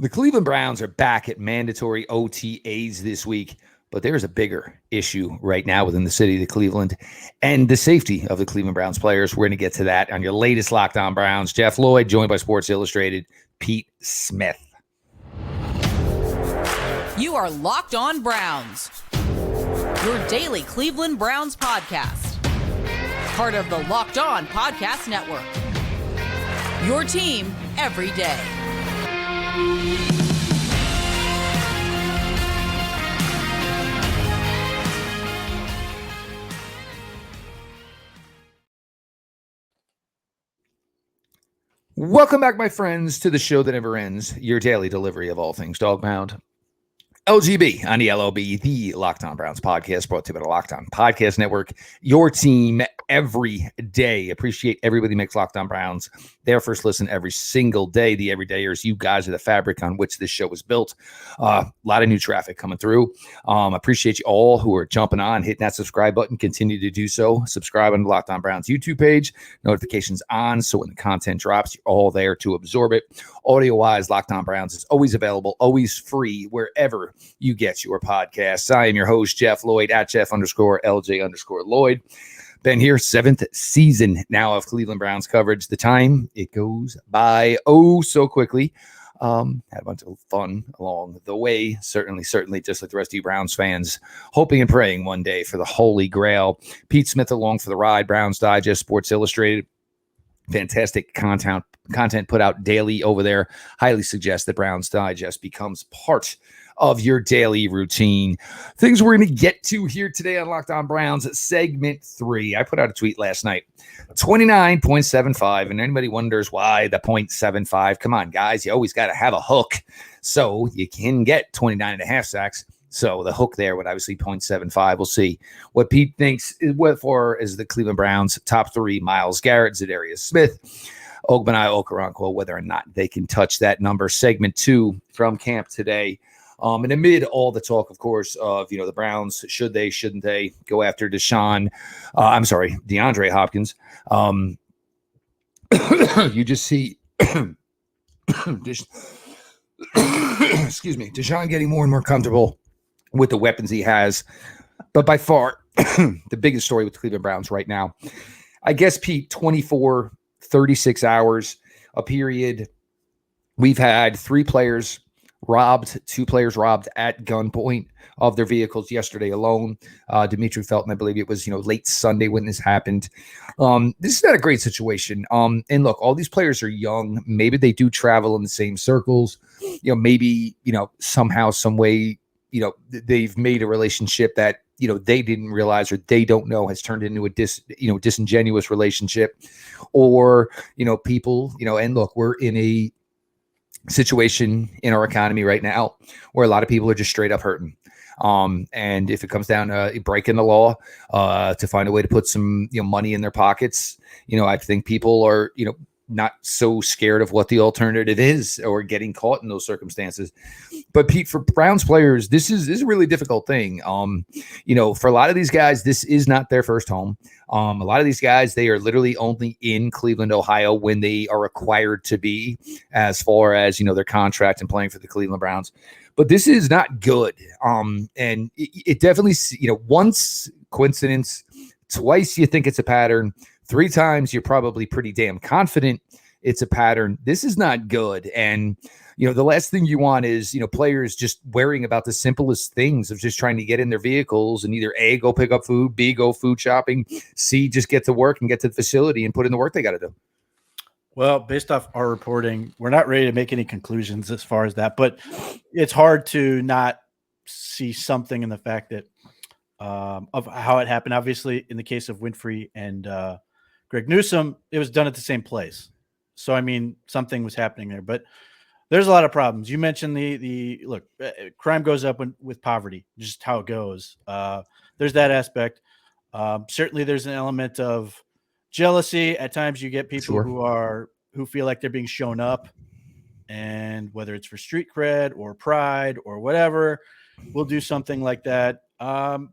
The Cleveland Browns are back at mandatory OTAs this week, but there's a bigger issue right now within the city of Cleveland and the safety of the Cleveland Browns players. We're going to get to that on your latest Locked On Browns. Jeff Lloyd, joined by Sports Illustrated, Pete Smith. You are Locked On Browns, your daily Cleveland Browns podcast. Part of the Locked On Podcast Network, your team every day. Welcome back, my friends, to the show that never ends, your daily delivery of all things dog-pound. LGB on the LOB, the Locked On Browns podcast, brought to you by the Locked On Podcast Network, your team every day. Appreciate everybody who makes Locked On Browns their first listen every single day. The everydayers, you guys are the fabric on which this show is built. A lot of new traffic coming through. Appreciate you all who are jumping on, hitting that subscribe button. Continue to do so. Subscribe on the Locked On Browns YouTube page. Notifications on, so when the content drops, you're all there to absorb it. Audio-wise, Locked On Browns is always available, always free, wherever you get your podcasts. I am your host, Jeff Lloyd, at Jeff_LJ_Lloyd. Been here, 7th season now of Cleveland Browns coverage. The time, it goes by so quickly. Had a bunch of fun along the way. Certainly, just like the rest of you Browns fans, hoping and praying one day for the Holy Grail. Pete Smith along for the ride, Browns Digest, Sports Illustrated. Fantastic content put out daily over there. Highly suggest that Browns Digest becomes part of your daily routine. Things we're going to get to here today on Locked On Browns, segment 3. I put out a tweet last night, 29.75, and anybody wonders why the 0.75. Come on, guys, you always got to have a hook so you can get 29.5 sacks. So the hook there would obviously 0.75. We'll see what Pete thinks is the Cleveland Browns top 3, Myles Garrett, Zadarius Smith, Ogbonnia Okoronkwo, whether or not they can touch that number. Segment 2 from camp today. And amid all the talk, of course, of, the Browns, should they, shouldn't they go after DeAndre Hopkins. You just see, Deshaun getting more and more comfortable with the weapons he has. But by far, the biggest story with the Cleveland Browns right now, I guess, Pete, 24, 36 hours, a period. We've had 2 players robbed at gunpoint of their vehicles yesterday alone. Dimitri Felton, I believe it was, late Sunday when this happened. This is not a great situation. And look, all these players are young. Maybe they do travel in the same circles. Maybe, somehow, some way, they've made a relationship that, they didn't realize or they don't know has turned into a disingenuous relationship, or, people, and look, we're in a situation in our economy right now where a lot of people are just straight up hurting. And if it comes down to breaking the law, to find a way to put some, money in their pockets, I think people are, not so scared of what the alternative is or getting caught in those circumstances. But Pete, for Browns players, this is a really difficult thing. For a lot of these guys, this is not their first home. A lot of these guys, they are literally only in Cleveland, Ohio when they are required to be, as far as, their contract and playing for the Cleveland Browns. But this is not good. And it definitely, once coincidence, twice you think it's a pattern, 3 times you're probably pretty damn confident it's a pattern. This is not good. And, the last thing you want is, players just worrying about the simplest things of just trying to get in their vehicles and either A, go pick up food, B, go food shopping, C, just get to work and get to the facility and put in the work they got to do. Well, based off our reporting, we're not ready to make any conclusions as far as that, but it's hard to not see something in the fact that of how it happened. Obviously, in the case of Winfrey and Greg Newsome, it was done at the same place. So, something was happening there, but there's a lot of problems. You mentioned look, crime goes up with poverty, just how it goes. There's that aspect. Certainly there's an element of jealousy. At times you get people who feel like they're being shown up, and whether it's for street cred or pride or whatever, we'll do something like that. And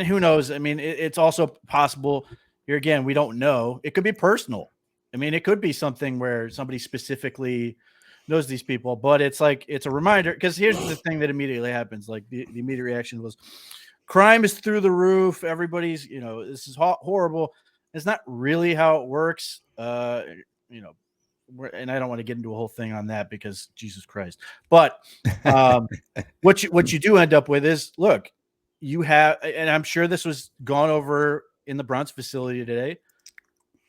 who knows? It's also possible here again, we don't know. It could be personal. It could be something where somebody specifically knows these people, but it's like, it's a reminder, because here's the thing that immediately happens. Like the immediate reaction was, crime is through the roof. Everybody's, this is horrible. It's not really how it works. And I don't want to get into a whole thing on that because Jesus Christ. But what you do end up with is, look, you have, and I'm sure this was gone over in the Browns facility today.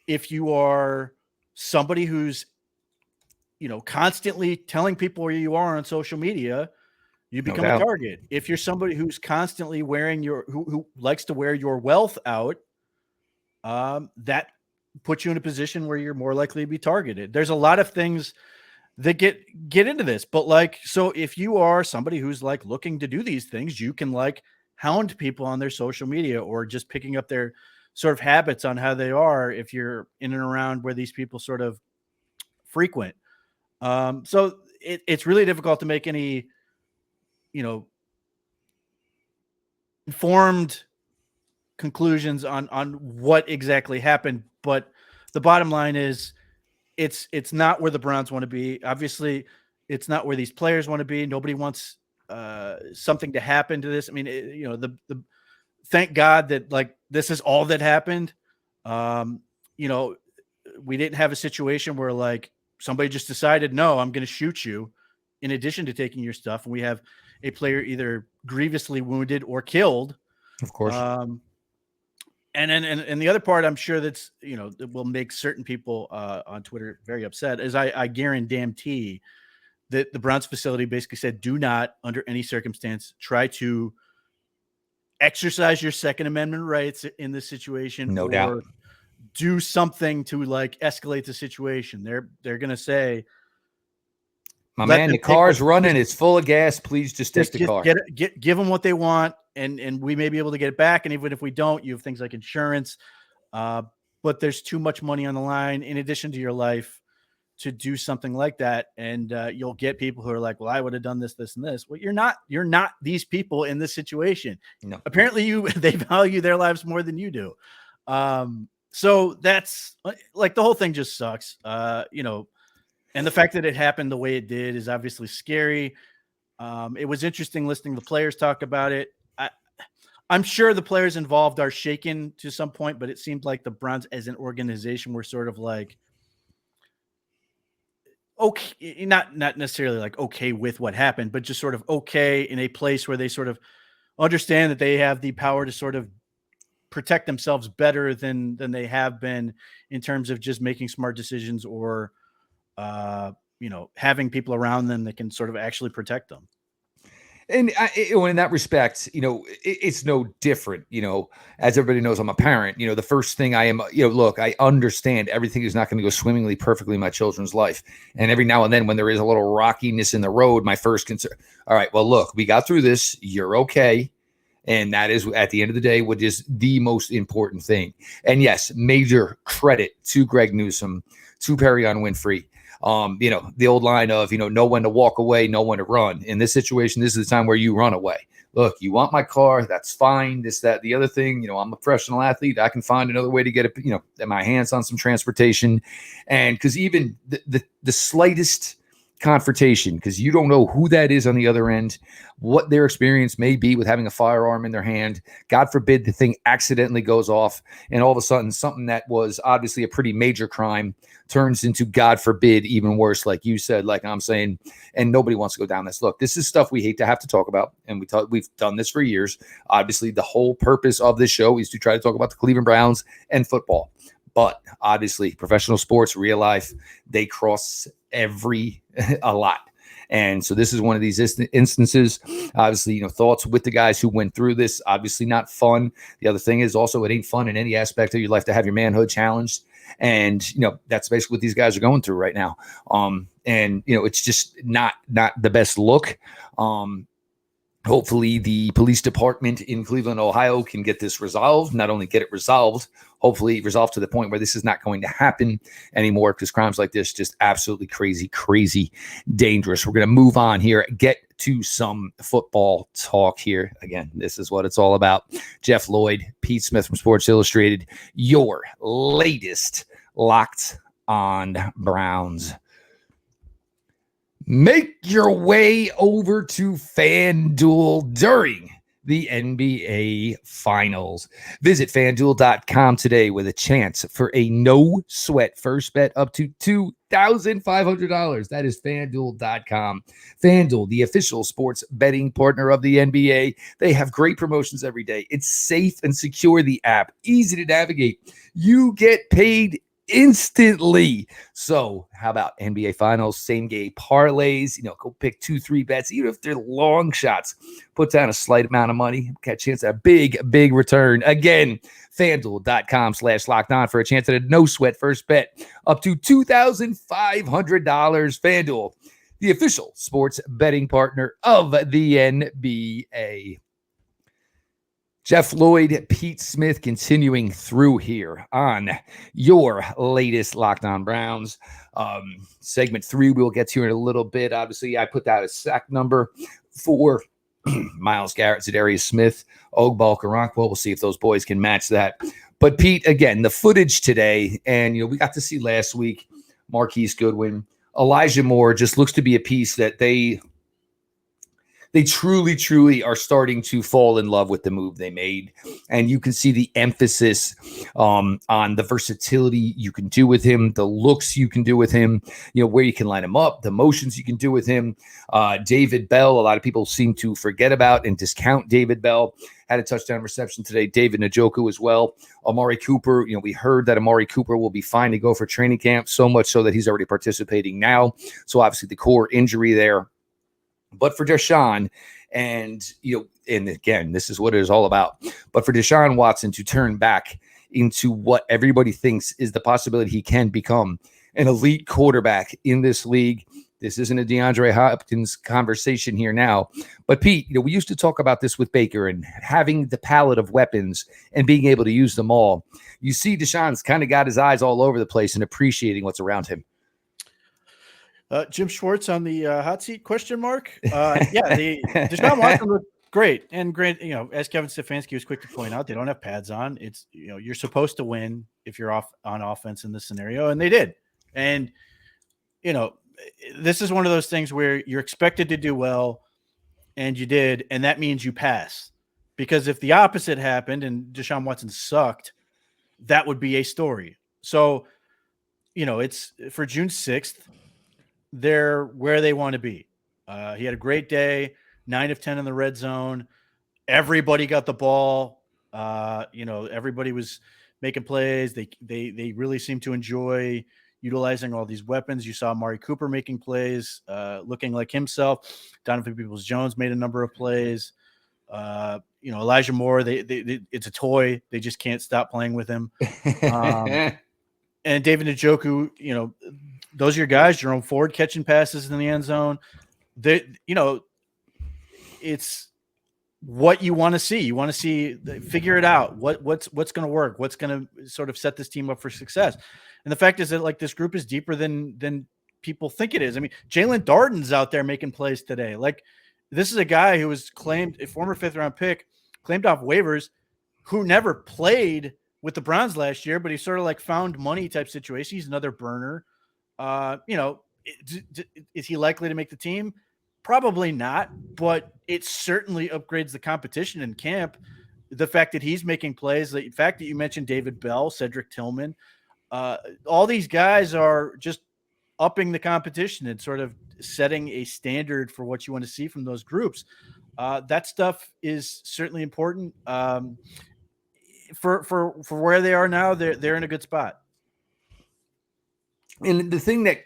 If you are somebody who's, constantly telling people where you are on social media, you become a target. If you're somebody who's constantly wearing who likes to wear your wealth out, that puts you in a position where you're more likely to be targeted. There's a lot of things that get into this, but like, so if you are somebody who's like looking to do these things, you can like hound people on their social media, or just picking up their sort of habits on how they are if you're in and around where these people sort of frequent. So it's really difficult to make any, informed conclusions on what exactly happened. But the bottom line is, it's not where the Browns want to be. Obviously, it's not where these players want to be. Nobody wants something to happen to this. I mean, the thank God that like this is all that happened. We didn't have a situation where like somebody just decided, no, I'm going to shoot you in addition to taking your stuff. And we have a player either grievously wounded or killed. Of course. And the other part, I'm sure that will make certain people on Twitter very upset, is I guarantee that the Browns facility basically said, do not, under any circumstance, try to exercise your Second Amendment rights in this situation. No doubt. Do something to like escalate the situation. They're going to say, my man, the car's running. It's full of gas. Please just take the car. Give them what they want, and we may be able to get it back. And even if we don't, you have things like insurance. But there's too much money on the line in addition to your life to do something like that. And you'll get people who are like, well, I would have done this, this, and this. Well, you're not these people in this situation. No. Apparently they value their lives more than you do. So that's like, the whole thing just sucks. And the fact that it happened the way it did is obviously scary. It was interesting listening to the players talk about it. I'm sure the players involved are shaken to some point, but it seemed like the Browns as an organization were sort of like, okay, not necessarily like okay with what happened, but just sort of okay in a place where they sort of understand that they have the power to sort of protect themselves better than they have been in terms of just making smart decisions or, having people around them that can sort of actually protect them. And in that respect, it's no different, as everybody knows, I'm a parent, the first thing I am, look, I understand everything is not going to go swimmingly perfectly in my children's life. And every now and then when there is a little rockiness in the road, my first concern, all right, well, look, we got through this. You're okay. And that is, at the end of the day, what is the most important thing. And yes, major credit to Greg Newsome, to Perion Winfrey. The old line of, know when to walk away, know when to run. In this situation, this is the time where you run away. Look, you want my car, that's fine. This, that, the other thing, I'm a professional athlete. I can find another way to get my hands on some transportation. And because even the slightest confrontation, because you don't know who that is on the other end, what their experience may be with having a firearm in their hand. God forbid the thing accidentally goes off, and all of a sudden something that was obviously a pretty major crime turns into, God forbid, even worse, like you said, like I'm saying, and nobody wants to go down this. Look, this is stuff we hate to have to talk about, and we've done this for years. Obviously, the whole purpose of this show is to try to talk about the Cleveland Browns and football. But obviously, professional sports, real life, they cross a lot. And so this is one of these instances. Obviously, thoughts with the guys who went through this. Obviously not fun. The other thing is also, it ain't fun in any aspect of your life to have your manhood challenged. And, that's basically what these guys are going through right now. It's just not the best look. Hopefully the police department in Cleveland, Ohio can get this resolved, not only get it resolved, hopefully resolved to the point where this is not going to happen anymore, because crimes like this just absolutely crazy dangerous. We're going to move on here, get to some football talk here. Again, this is what it's all about. Jeff Lloyd, Pete Smith from Sports Illustrated, your latest Locked on Browns. Make your way over to FanDuel during the NBA Finals. Visit FanDuel.com today with a chance for a no-sweat first bet up to $2,500. That is FanDuel.com. FanDuel, the official sports betting partner of the NBA. They have great promotions every day. It's safe and secure, the app, easy to navigate. You get paid instantly. So how about NBA Finals, same game parlays? Go pick 2-3 bets, even if they're long shots. Put down a slight amount of money, get a chance at a big return. Again, FanDuel.com/lockedon for a chance at a no sweat first bet up to $2,500. FanDuel, the official sports betting partner of the NBA. Jeff Lloyd, Pete Smith continuing through here on your latest Locked On Browns. Segment 3 we'll get to in a little bit. Obviously, I put out a sack number for Myles Garrett, Zadarius Smith, Ogbal Karankwell. We'll see if those boys can match that. But Pete, again, the footage today, and we got to see last week Marquise Goodwin. Elijah Moore just looks to be a piece that they truly are starting to fall in love with the move they made. And you can see the emphasis on the versatility you can do with him, the looks you can do with him, where you can line him up, the motions you can do with him. David Bell, a lot of people seem to forget about and discount David Bell. Had a touchdown reception today. David Njoku as well. Amari Cooper, we heard that Amari Cooper will be fine to go for training camp, so much so that he's already participating now. So obviously the core injury there. But for Deshaun, and again, this is what it is all about. But for Deshaun Watson to turn back into what everybody thinks is the possibility he can become an elite quarterback in this league. This isn't a DeAndre Hopkins conversation here now. But Pete, we used to talk about this with Baker and having the palette of weapons and being able to use them all. You see Deshaun's kind of got his eyes all over the place and appreciating what's around him. JIm Schwartz on the hot seat ? Deshaun Watson looked great. And as Kevin Stefanski was quick to point out, they don't have pads on. It's, you're supposed to win if you're off on offense in this scenario, and they did. And, this is one of those things where you're expected to do well, and you did, and that means you pass. Because if the opposite happened and Deshaun Watson sucked, that would be a story. So, it's for June 6th. They're where they want to be. He had a great day, 9 of 10 in the red zone. Everybody got the ball. Everybody was making plays. They really seemed to enjoy utilizing all these weapons. You saw Amari Cooper making plays, looking like himself. Donovan Peoples-Jones made a number of plays. Elijah Moore, it's a toy. They just can't stop playing with him. And David Njoku, those are your guys. Jerome Ford catching passes in the end zone. It's what you want to see. You want to see, figure it out. What's going to work? What's going to sort of set this team up for success? And the fact is that this group is deeper than people think it is. I mean, Jalen Darden's out there making plays today. This is a guy who was claimed a former 5th round pick, claimed off waivers, who never played with the Browns last year, but he sort of found money type situation. He's another burner. Is he likely to make the team? Probably not, but it certainly upgrades the competition in camp. The fact that he's making plays, the fact that you mentioned David Bell, Cedric Tillman, all these guys are just upping the competition and sort of setting a standard for what you want to see from those groups. That stuff is certainly important. For where they are now, they're in a good spot. And the thing that,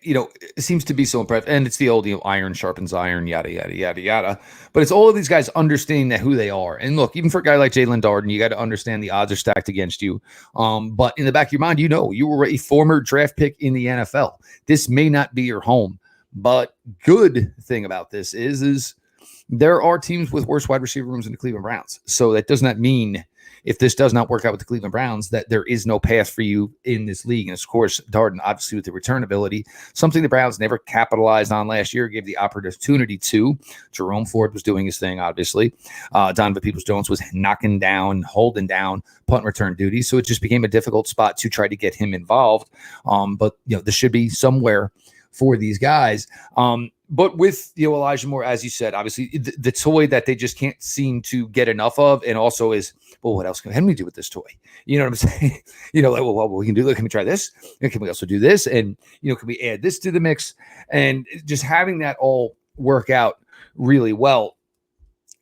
seems to be so impressive, and it's the old, iron sharpens iron, yada, yada, yada, yada. But it's all of these guys understanding that who they are. And look, even for a guy like Jalen Darden, you got to understand the odds are stacked against you. But in the back of your mind, you were a former draft pick in the NFL. This may not be your home. But good thing about this is there are teams with worse wide receiver rooms than the Cleveland Browns. So that does not mean, if this does not work out with the Cleveland Browns, that there is no path for you in this league. And of course, Darden, obviously with the return ability, something the Browns never capitalized on last year, gave the opportunity to. Jerome Ford was doing his thing, obviously. Donovan Peoples-Jones was knocking down, holding down punt return duties. So it just became a difficult spot to try to get him involved. But this should be somewhere for these guys. But with Elijah Moore, as you said, obviously the toy that they just can't seem to get enough of, and also is, well, what else can we do with this toy? You know what I'm saying? Like, well, we can do. Can we try this? And can we also do this? And can we add this to the mix? And just having that all work out really well.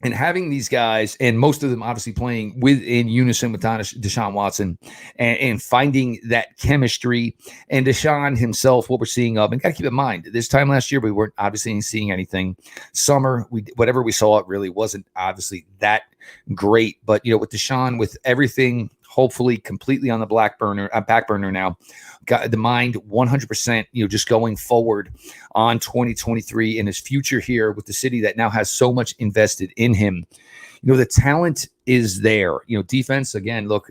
And having these guys, and most of them obviously playing in unison with Deshaun Watson, and finding that chemistry, and Deshaun himself, what we're seeing of, and got to keep in mind, this time last year we weren't obviously seeing anything. Summer, whatever we saw, it really wasn't obviously that great. But with Deshaun, with everything hopefully completely on the back burner now, got the mind 100%, just going forward on 2023 and his future here with the city that now has so much invested in him. The talent is there. Defense, again, look,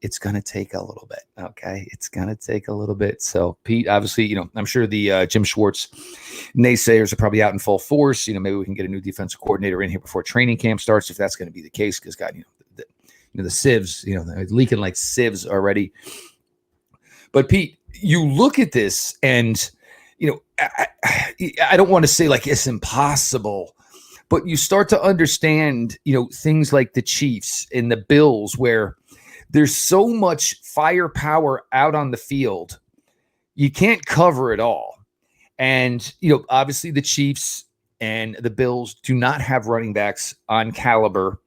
it's going to take a little bit. Okay. It's going to take a little bit. So Pete, obviously, I'm sure the JIm Schwartz naysayers are probably out in full force. Maybe we can get a new defensive coordinator in here before training camp starts, if that's going to be the case, because God, the sieves, they're leaking like sieves already. But Pete, you look at this and, I don't want to say like it's impossible, but you start to understand, things like the Chiefs and the Bills, where there's so much firepower out on the field. You can't cover it all. And, obviously the Chiefs and the Bills do not have running backs on caliber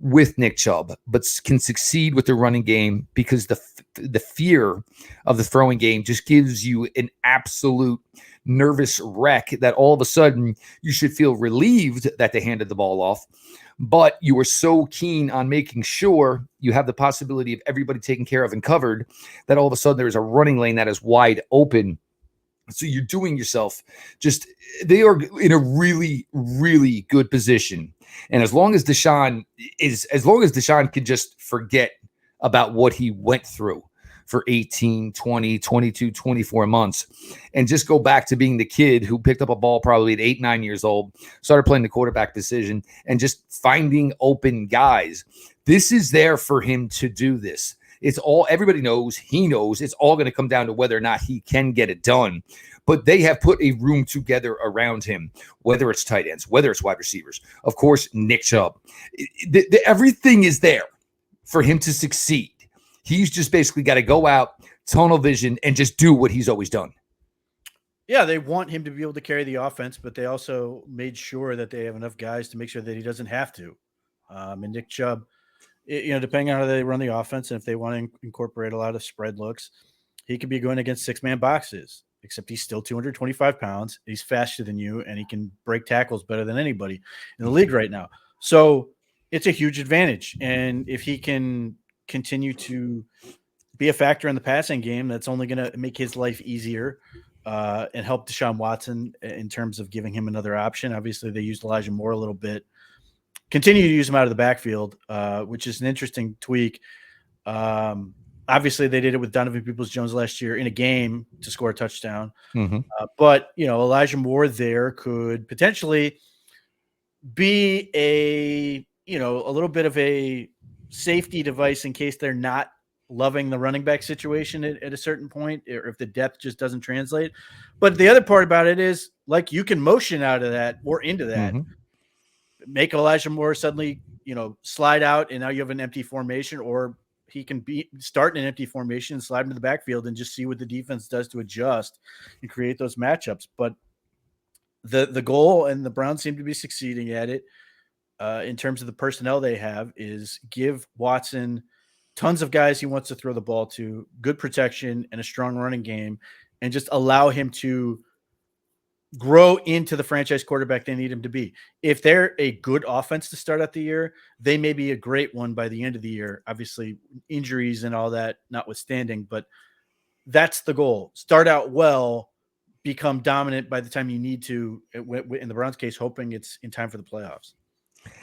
with Nick Chubb, but can succeed with the running game, because the fear of the throwing game just gives you an absolute nervous wreck that all of a sudden you should feel relieved that they handed the ball off, but you were so keen on making sure you have the possibility of everybody taken care of and covered that all of a sudden there's a running lane that is wide open. So you're doing yourself they are in a really, really good position. And as long as Deshaun can just forget about what he went through for 18, 20, 22, 24 months, and just go back to being the kid who picked up a ball probably at 8, 9 years old, started playing the quarterback position and just finding open guys. This is there for him to do this. It's all, everybody knows, he knows, it's all going to come down to whether or not he can get it done. But they have put a room together around him, whether it's tight ends, whether it's wide receivers, of course, Nick Chubb. Everything is there for him to succeed. He's just basically got to go out, tunnel vision, and just do what he's always done. Yeah, they want him to be able to carry the offense, but they also made sure that they have enough guys to make sure that he doesn't have to. And Nick Chubb, depending on how they run the offense, and if they want to incorporate a lot of spread looks, he could be going against 6-man boxes, except he's still 225 pounds. He's faster than you, and he can break tackles better than anybody in the league right now. So it's a huge advantage. And if he can continue to be a factor in the passing game, that's only going to make his life easier and help Deshaun Watson in terms of giving him another option. Obviously, they used Elijah Moore a little bit. Continue to use him out of the backfield, which is an interesting tweak. Obviously, they did it with Donovan Peoples-Jones last year in a game to score a touchdown. Mm-hmm. But, Elijah Moore there could potentially be a little bit of a safety device in case they're not loving the running back situation at a certain point, or if the depth just doesn't translate. But the other part about it is, like, you can motion out of that or into that. Mm-hmm. Make Elijah Moore suddenly, slide out, and now you have an empty formation, or he can start in an empty formation and slide into the backfield and just see what the defense does to adjust and create those matchups. But the goal, and the Browns seem to be succeeding at it in terms of the personnel they have, is give Watson tons of guys he wants to throw the ball to, good protection and a strong running game, and just allow him to grow into the franchise quarterback they need him to be. If they're a good offense to start out the year, they may be a great one by the end of the year. Obviously, injuries and all that notwithstanding, but that's the goal. Start out well, become dominant by the time you need to, in the Browns case, hoping it's in time for the playoffs.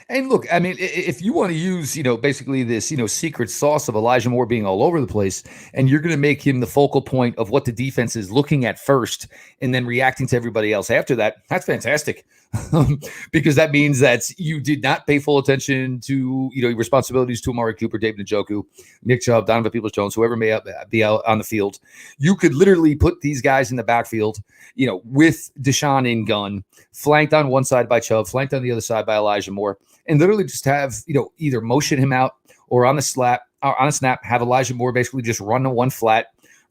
And look, I mean, if you want to use, basically this, secret sauce of Elijah Moore being all over the place, and you're going to make him the focal point of what the defense is looking at first and then reacting to everybody else after that, that's fantastic. Because that means that you did not pay full attention to, your responsibilities to Amari Cooper, David Njoku, Nick Chubb, Donovan Peoples-Jones, whoever may be out on the field. You could literally put these guys in the backfield, with Deshaun in gun, flanked on one side by Chubb, flanked on the other side by Elijah Moore, and literally just have, either motion him out or on a snap, have Elijah Moore basically just run the one flat,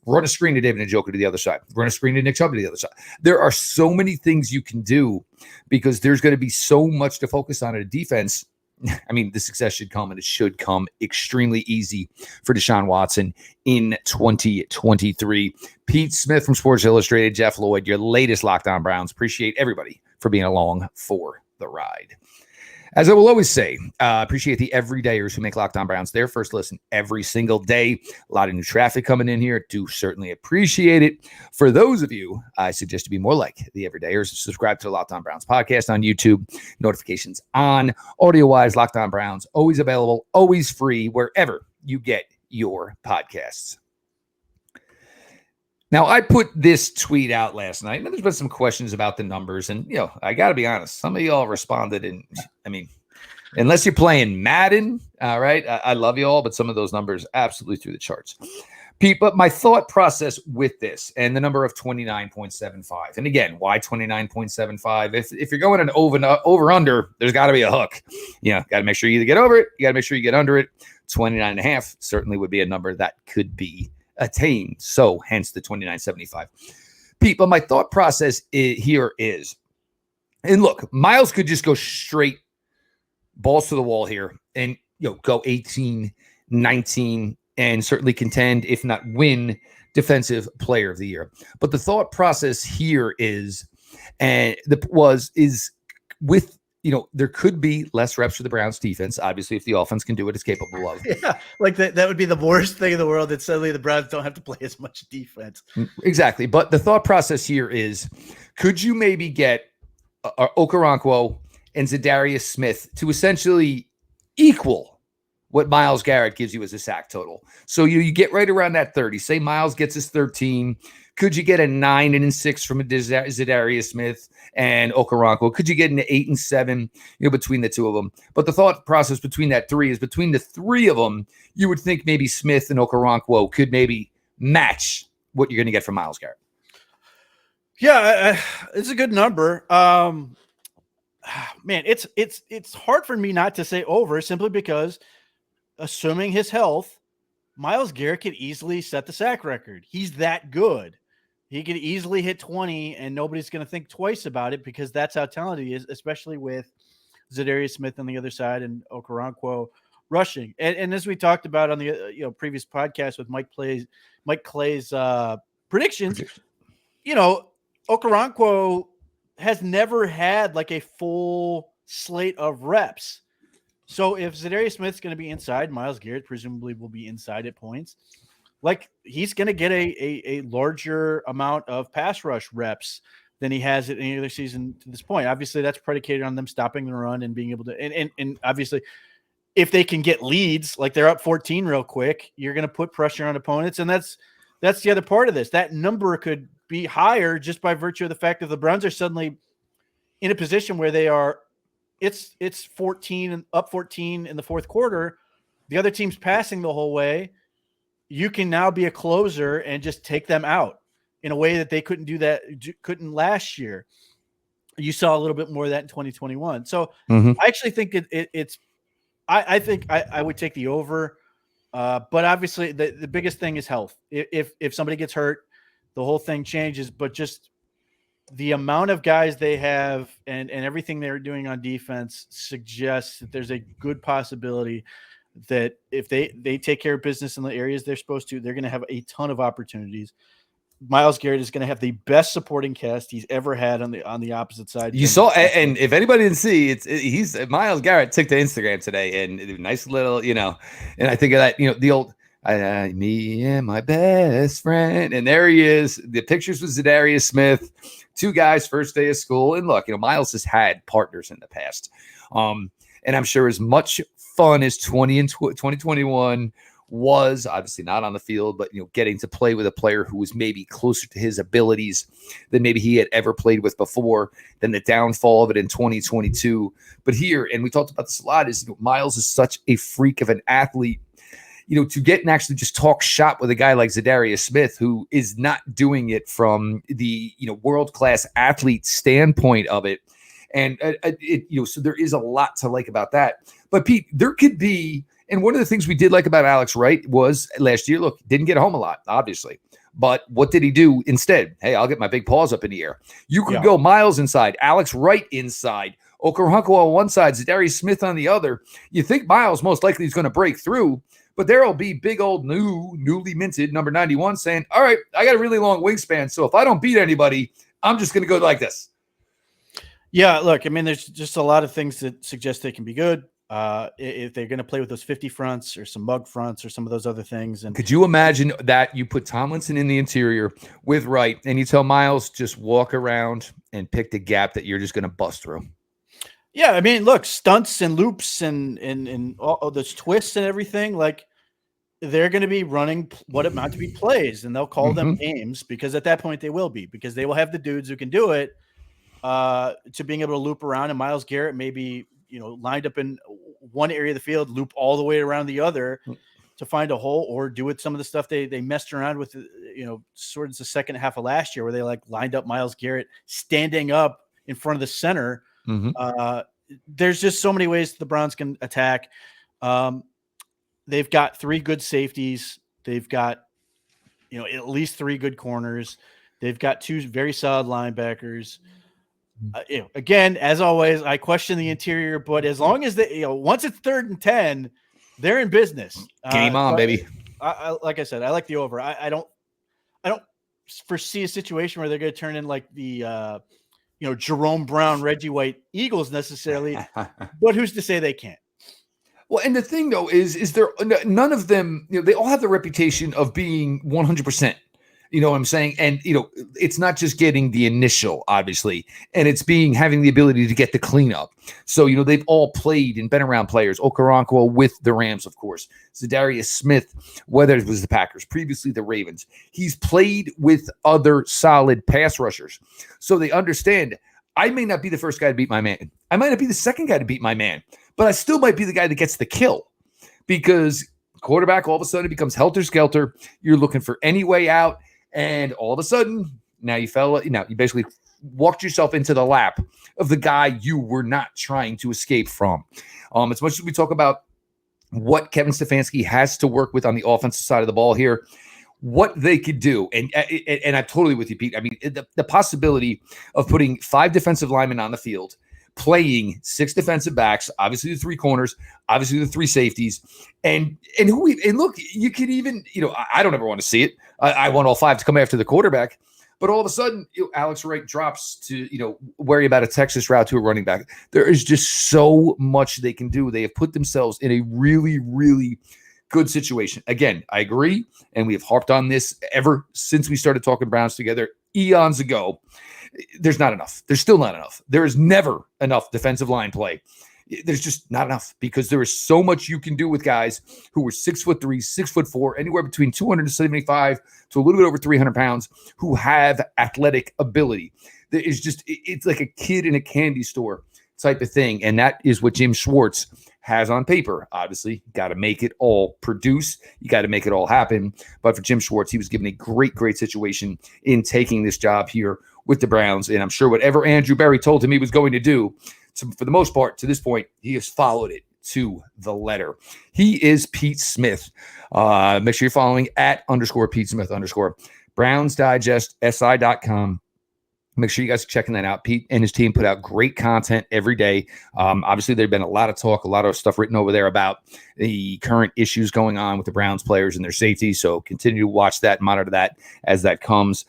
run a screen to David Njoku to the other side, run a screen to Nick Chubb to the other side. There are so many things you can do because there's going to be so much to focus on in a defense. I mean, the success should come, and it should come extremely easy for Deshaun Watson in 2023. Pete Smith from Sports Illustrated, Jeff Lloyd, your latest Locked On Browns. Appreciate everybody for being along for the ride. As I will always say, appreciate the everydayers who make Locked On Browns their first listen every single day. A lot of new traffic coming in here. Do certainly appreciate it. For those of you, I suggest to be more like the everydayers. Subscribe to the Locked On Browns podcast on YouTube. Notifications on. Audio-wise, Locked On Browns, always available, always free, wherever you get your podcasts. Now, I put this tweet out last night, and there's been some questions about the numbers. And, I got to be honest, some of y'all responded. And, I mean, unless you're playing Madden, all right, I love you all, but some of those numbers absolutely through the charts. Pete, but my thought process with this and the number of 29.75. And again, why 29.75? If you're going an over-under, there's got to be a hook. Got to make sure you either get over it, you got to make sure you get under it. 29.5 certainly would be a number that could be attained. So hence the 29.75. Pete, but my thought process here is, and look, Myles could just go straight balls to the wall here and go 18, 19, and certainly contend, if not win, Defensive Player of the Year. But the thought process here is with there could be less reps for the Browns defense. Obviously, if the offense can do what it's capable of. Yeah, like that would be the worst thing in the world, that suddenly the Browns don't have to play as much defense. Exactly. But the thought process here is, could you maybe get Okoronkwo and Zadarius Smith to essentially equal what Myles Garrett gives you as a sack total? So you get right around that 30. Say Myles gets his 13. Could you get a 9 and 6 from a Zadarius Smith and Okoronkwo? Could you get an 8 and 7, between the two of them? But the thought process between that 3 is, between the 3 of them, you would think maybe Smith and Okoronkwo could maybe match what you're going to get from Myles Garrett. Yeah, it's a good number. Man, it's hard for me not to say over, simply because, assuming his health, Myles Garrett could easily set the sack record. He's that good. He could easily hit 20, and nobody's going to think twice about it, because that's how talented he is, especially with Zadarius Smith on the other side and Okoronkwo rushing. And as we talked about on the previous podcast with Mike Clay's predictions, Okoronkwo has never had like a full slate of reps. So if Zadarius Smith's going to be inside, Myles Garrett presumably will be inside at points. Like, he's going to get a larger amount of pass rush reps than he has at any other season to this point. Obviously, that's predicated on them stopping the run and being able to, and obviously, if they can get leads, like they're up 14 real quick, you're going to put pressure on opponents. And that's the other part of this. That number could be higher just by virtue of the fact that the Browns are suddenly in a position where they are, it's 14 and up 14 in the fourth quarter. The other team's passing the whole way. You can now be a closer and just take them out in a way that they couldn't last year. You saw a little bit more of that in 2021. So I actually think I think I would take the over. But obviously the biggest thing is health. If somebody gets hurt, the whole thing changes. But just the amount of guys they have and everything they're doing on defense suggests that there's a good possibility that if they take care of business in the areas they're supposed to, they're going to have a ton of opportunities. Myles Garrett is going to have the best supporting cast he's ever had on the opposite side. You saw, and if anybody didn't see, he's Myles Garrett took to Instagram today, and nice little, and I think of that, the old me and my best friend, and there he is. The pictures with Zadarius Smith, 2 guys first day of school, and look, Myles has had partners in the past. And I'm sure as much fun as 2021 was, obviously not on the field, but getting to play with a player who was maybe closer to his abilities than maybe he had ever played with before, than the downfall of it in 2022. But here, and we talked about this a lot, is Myles is such a freak of an athlete. To get and actually just talk shop with a guy like Zadarius Smith, who is not doing it from the world-class athlete standpoint of it. And so there is a lot to like about that. But Pete, there could be, and one of the things we did like about Alex Wright was last year, look, didn't get home a lot, obviously. But what did he do instead? Hey, I'll get my big paws up in the air. You could go Myles inside, Alex Wright inside, Okoronkwo on one side, Zadarius Smith on the other. You think Myles most likely is going to break through, but there will be big old newly minted number 91 saying, all right, I got a really long wingspan, so if I don't beat anybody, I'm just going to go like this. Yeah, look, I mean, there's just a lot of things that suggest they can be good. If they're going to play with those 50 fronts or some mug fronts or some of those other things. And could you imagine that you put Tomlinson in the interior with Wright and you tell Myles just walk around and pick the gap that you're just going to bust through? Yeah, I mean, look, stunts and loops and all those twists and everything, like they're going to be running what amount to be plays, and they'll call them games, because at that point they will be, because they will have the dudes who can do it, to being able to loop around. And Myles Garrett maybe lined up in one area of the field, loop all the way around the other to find a hole, or do it some of the stuff they messed around with, sort of the second half of last year, where they lined up Myles Garrett standing up in front of the center. There's just so many ways the Browns can attack. They've got 3 good safeties. They've got, at least 3 good corners. They've got 2 very solid linebackers. Again, as always, I question the interior, but as long as they, once it's 3rd and 10, they're in business. Game on, baby. I like I said, I like the over. I don't foresee a situation where they're going to turn in like the, Jerome Brown, Reggie White Eagles necessarily, but who's to say they can't? Well, and the thing though is there none of them, they all have the reputation of being 100%. You know what I'm saying? And, it's not just getting the initial, obviously, and it's having the ability to get the cleanup. So, they've all played and been around players. Okoronkwo with the Rams, of course. Zadarius Smith, whether it was the Packers, previously the Ravens. He's played with other solid pass rushers. So they understand, I may not be the first guy to beat my man. I might not be the second guy to beat my man, but I still might be the guy that gets the kill, because quarterback all of a sudden becomes helter-skelter. You're looking for any way out. And all of a sudden, now you basically walked yourself into the lap of the guy you were not trying to escape from. As much as we talk about what Kevin Stefanski has to work with on the offensive side of the ball here, what they could do, and I'm totally with you, Pete. I mean, the possibility of putting 5 defensive linemen on the field, playing 6 defensive backs, obviously the 3 corners, obviously the 3 safeties, and look, you could even, I don't ever want to see it. I want all 5 to come after the quarterback, but all of a sudden, Alex Wright drops to, worry about a Texas route to a running back. There is just so much they can do. They have put themselves in a really, really good situation. Again, I agree, and we have harped on this ever since we started talking Browns together eons ago. There's not enough. There's still not enough. There is never enough defensive line play. There's just not enough, because there is so much you can do with guys who were 6'3", 6'4", anywhere between 275 to a little bit over 300 pounds, who have athletic ability. There is just, it's like a kid in a candy store type of thing. And that is what JIm Schwartz has on paper. Obviously, got to make it all produce. You got to make it all happen. But for JIm Schwartz, he was given a great, great situation in taking this job here with the Browns. And I'm sure whatever Andrew Berry told him he was going to do, for the most part, to this point, he has followed it to the letter. He is Pete Smith. Make sure you're following @_Pete Smith _ BrownsDigestSI.com. Make sure you guys are checking that out. Pete and his team put out great content every day. Obviously, there's been a lot of talk, a lot of stuff written over there about the current issues going on with the Browns players and their safety. So continue to watch that, monitor that as that comes.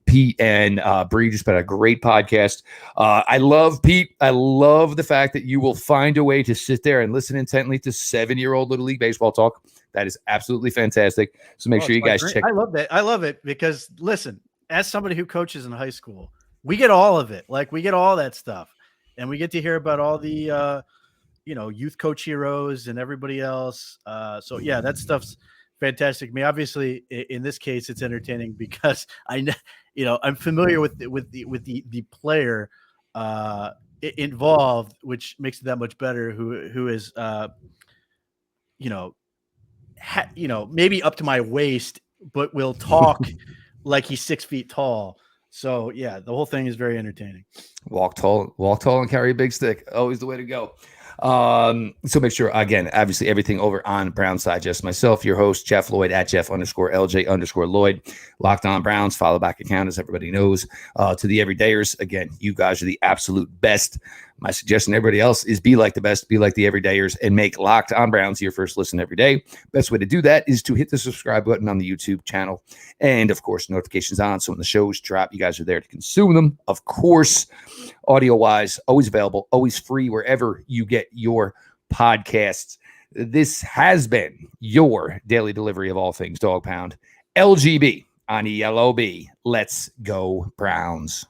Pete and Bree just put out a great podcast. I love Pete. I love the fact that you will find a way to sit there and listen intently to 7-year-old Little League baseball talk. That is absolutely fantastic. So make sure you guys check. I love that. I love it because, listen, as somebody who coaches in high school, we get all of it. Like, we get all that stuff, and we get to hear about all the, youth coach heroes and everybody else. So yeah, that stuff's fantastic. I mean, obviously in this case, it's entertaining because I'm familiar with the player involved, which makes it that much better. Who is maybe up to my waist, but will talk like he's 6 feet tall. So yeah, the whole thing is very entertaining. Walk tall and carry a big stick. Always the way to go. So make sure, again, obviously everything over on Brown Side, just myself, your host, Jeff Lloyd at Jeff_LJ_Lloyd, Locked On Browns, follow back account, as everybody knows. To the everydayers, again, you guys are the absolute best. My suggestion to everybody else is be like the best, be like the everydayers, and make Locked On Browns your first listen every day. Best way to do that is to hit the subscribe button on the YouTube channel. And of course, notifications on. So when the shows drop, you guys are there to consume them. Of course, audio wise, always available, always free wherever you get your podcasts. This has been your daily delivery of all things Dog Pound. LGB on ELOB. Let's go Browns.